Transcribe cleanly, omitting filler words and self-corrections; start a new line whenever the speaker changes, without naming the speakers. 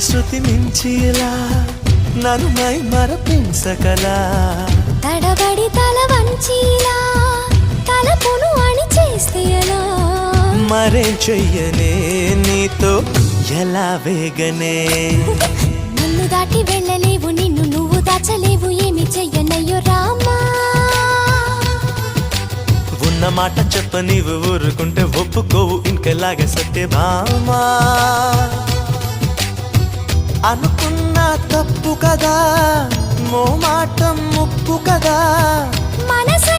శృతి మించిలా నన్ను మై మరపించకలా
తడబడి తల వంచిలా తలపును అని చేస్తే ఎలా
మరేం చెయ్యనే నీతో ఎలా వేగనే
నన్ను దాటి వెళ్ళలేవు నిన్ను నువ్వు దాచలేవు ఏమి చెయ్యనయ్యో రామా
ఉన్న మాట చెప్ప నీవు ఊరుకుంటే ఒప్పుకోవు ఇంకలాగే సత్యభామా అనుకున్నా తప్పు కదా మో మాట ముప్పు కదా
మనసు